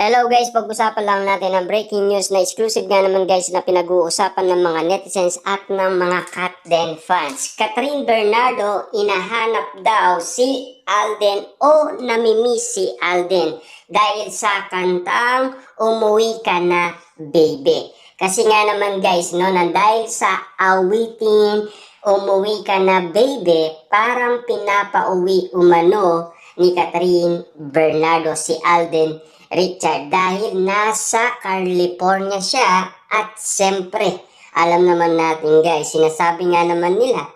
Hello guys, pag-usapan lang natin ang breaking news na exclusive nga naman guys na pinag-uusapan ng mga netizens at ng mga Katden fans. Catherine Bernardo, inahanap daw si Alden o namimiss si Alden dahil sa kantang Umuwi Ka Na Baby. Kasi nga naman guys, no, na dahil sa awiting Umuwi Ka Na Baby, parang pinapauwi umano ni Catherine Bernardo si Alden Richard dahil nasa California siya at siyempre alam naman natin guys, sinasabi nga naman nila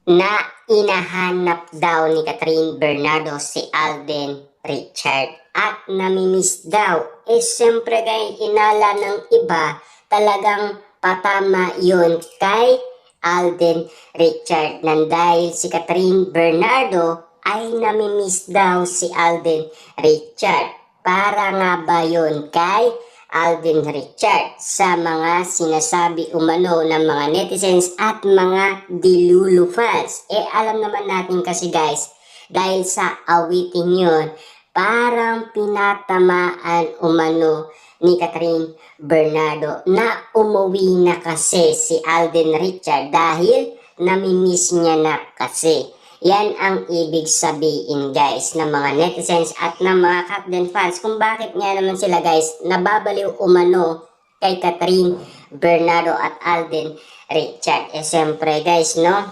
na inahanap daw ni Catherine Bernardo si Alden Richard at namimiss daw. Siyempre guys, inala ng iba, talagang patama yun kay Alden Richard nang dahil si Catherine Bernardo ay namimiss daw si Alden Richard. Para nga ba yun kay Alden Richard sa mga sinasabi umano ng mga netizens at mga Delulu fans? Alam naman natin kasi guys, dahil sa awitin yun, parang pinatamaan umano ni Catherine Bernardo na umuwi na kasi si Alden Richard dahil namimiss niya na kasi. Yan ang ibig sabihin guys ng mga netizens at ng mga Katden fans kung bakit nga naman sila guys nababaliw umano kay Catherine Bernardo at Alden Richard. Siyempre guys, no,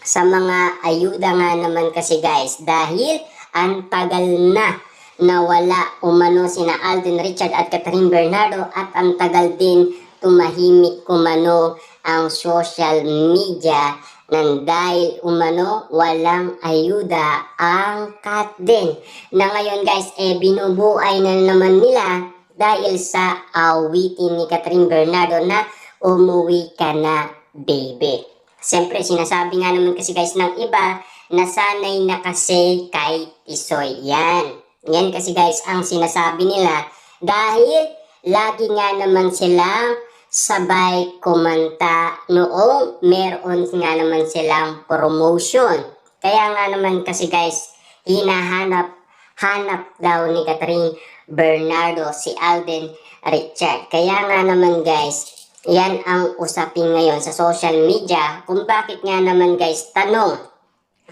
sa mga ayuda nga naman kasi guys dahil ang tagal na nawala umano sina Alden Richard at Catherine Bernardo at ang tagal din tumahimik umano ang social media nang dahil umano walang ayuda ang Katden na ngayon guys binubuhay na naman nila dahil sa awitin ni Catherine Bernardo na Umuwi Ka Na Baby. Siyempre sinasabi nga naman kasi guys ng iba na sanay na kasi kay Tisoy. Yan kasi guys ang sinasabi nila dahil lagi nga naman silang sabay kumanta noong meron nga naman silang promotion. Kaya nga naman kasi guys, hinahanap daw ni Catherine Bernardo si Alden Richard. Kaya nga naman guys, yan ang usapin ngayon sa social media kung bakit nga naman guys tanong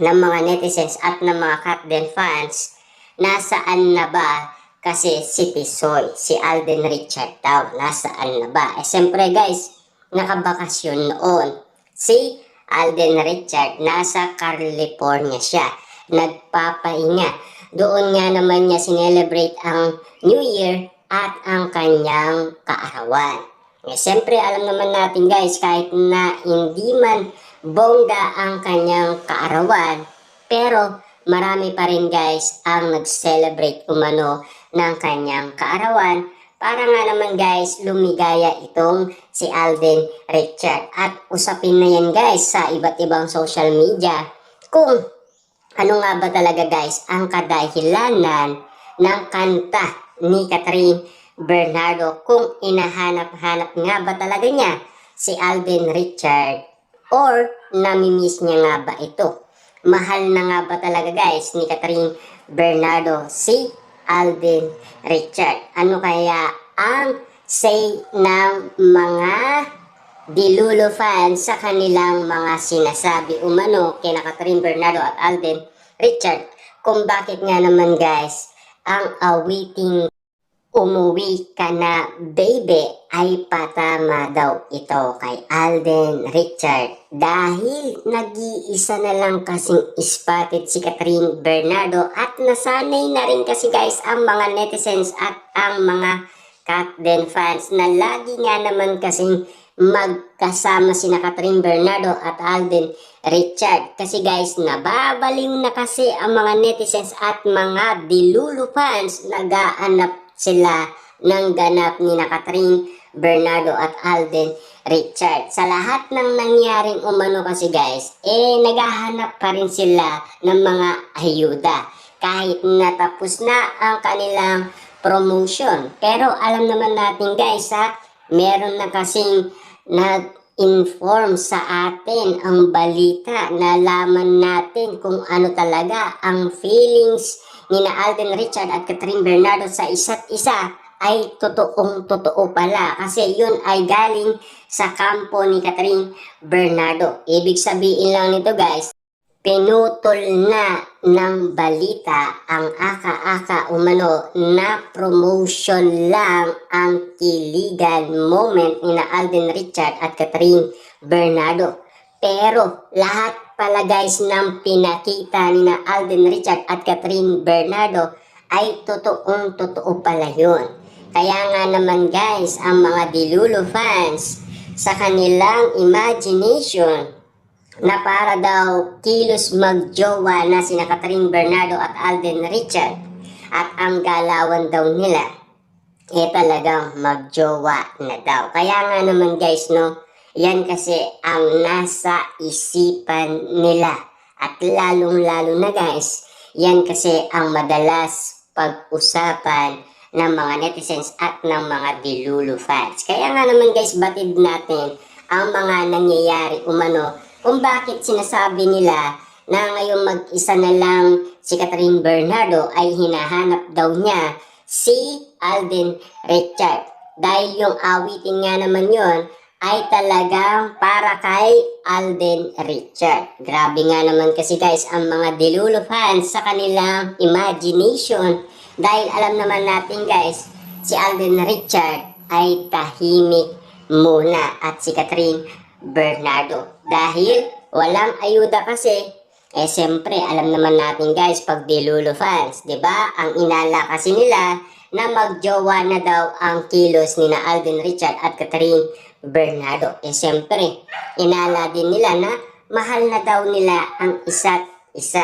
ng mga netizens at ng mga Katden fans, nasaan na ba kasi si Tisoy, si Alden Richard daw, nasaan na ba? Siyempre guys, nakabakasyon noon. Si Alden Richard, nasa California siya. Nagpapahinga. Doon nga naman niya sinelebrate ang New Year at ang kanyang kaarawan. Siyempre, alam naman natin guys, kahit na hindi man bongga ang kanyang kaarawan, pero marami pa rin guys ang nag-celebrate umano ng kanyang kaarawan para nga naman guys lumigaya itong si Alden Richard. At usapin na yan guys sa iba't ibang social media kung ano nga ba talaga guys ang kadahilanan ng kanta ni Catherine Bernardo, kung inahanap-hanap nga ba talaga niya si Alden Richard or namimiss niya nga ba ito. Mahal na nga ba talaga guys ni Catherine Bernardo si Alden Richard? Ano kaya ang say ng mga Delulu fans sa kanilang mga sinasabi umano kina Catherine Bernardo at Alden Richard kung bakit nga naman guys ang awiting Umuwi Ka Na Baby ay patama daw ito kay Alden Richard dahil nag-iisa na lang kasing spotted si Catherine Bernardo at nasanay na rin kasi guys ang mga netizens at ang mga Katden fans na lagi nga naman kasing magkasama sina Catherine Bernardo at Alden Richard. Kasi guys, nababaliw na kasi ang mga netizens at mga Delulu fans, nagaanap sila ng ganap ni na Catherine Bernardo at Alden Richard. Sa lahat ng nangyaring umano kasi guys, naghahanap pa rin sila ng mga ayuda kahit natapos na ang kanilang promotion. Pero alam naman natin guys meron na kasing nag-inform sa atin ang balita, nalaman natin kung ano talaga ang feelings ni na Alden Richard at Catherine Bernardo sa isa't isa ay totoong totoo pala kasi yun ay galing sa kampo ni Catherine Bernardo. Ibig sabihin lang nito guys, pinutol na ng balita ang aka-aka umano na promotion lang ang kiligan moment ni na Alden Richard at Catherine Bernardo. Pero lahat pala guys ng pinakita ni na Alden Richard at Catherine Bernardo ay totoong totoo pala yun. Kaya nga naman guys, ang mga Dilulo fans sa kanilang imagination na para daw kilos magjowa na sina Catherine Bernardo at Alden Richard at ang galawan daw nila talagang magjowa na daw. Kaya nga naman guys yan kasi ang nasa isipan nila at lalong-lalo na guys, yan kasi ang madalas pag-usapan ng mga netizens at ng mga Dilulo fans. Kaya nga naman guys, batid natin ang mga nangyayari umano kung bakit sinasabi nila na ngayon mag-isa na lang si Catherine Bernardo ay hinahanap daw niya si Alden Richard. Dahil yung awitin nga naman yon ay talagang para kay Alden Richard. Grabe nga naman kasi guys ang mga Dilulo fans sa kanilang imagination. Dahil alam naman natin guys, si Alden Richard ay tahimik muna at si Catherine Bernardo. Dahil walang ayuda kasi, siyempre alam naman natin guys pag Dilulo fans, 'di ba? Ang inala kasi nila na magjowa na daw ang kilos ni na Alden Richard at Catherine Bernardo. Siyempre, inala din nila na mahal na daw nila ang isa't isa.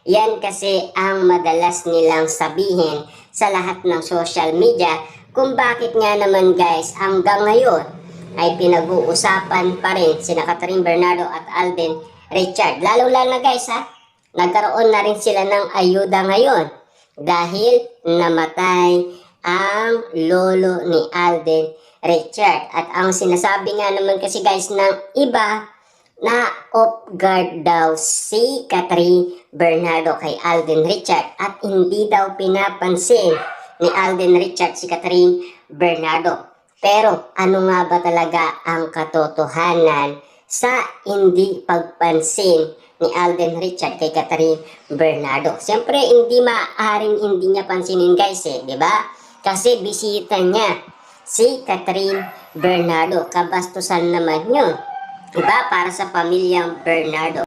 Yan kasi ang madalas nilang sabihin sa lahat ng social media kung bakit nga naman guys hanggang ngayon ay pinag-uusapan pa rin sina Catherine Bernardo at Alden Richard. Lalo-lalo na guys nagkaroon na rin sila ng ayuda ngayon dahil namatay ang lolo ni Alden Richard. At ang sinasabi nga naman kasi guys ng iba na off guard daw si Catherine Bernardo kay Alden Richard at hindi daw pinapansin ni Alden Richard si Catherine Bernardo. Pero ano nga ba talaga ang katotohanan sa hindi pagpansin ni Alden Richard kay Catherine Bernardo? Siyempre hindi maaaring hindi niya pansinin guys di ba? Kasi bisita niya si Catherine Bernardo. Kabastusan naman yun, diba? Para sa pamilyang Bernardo.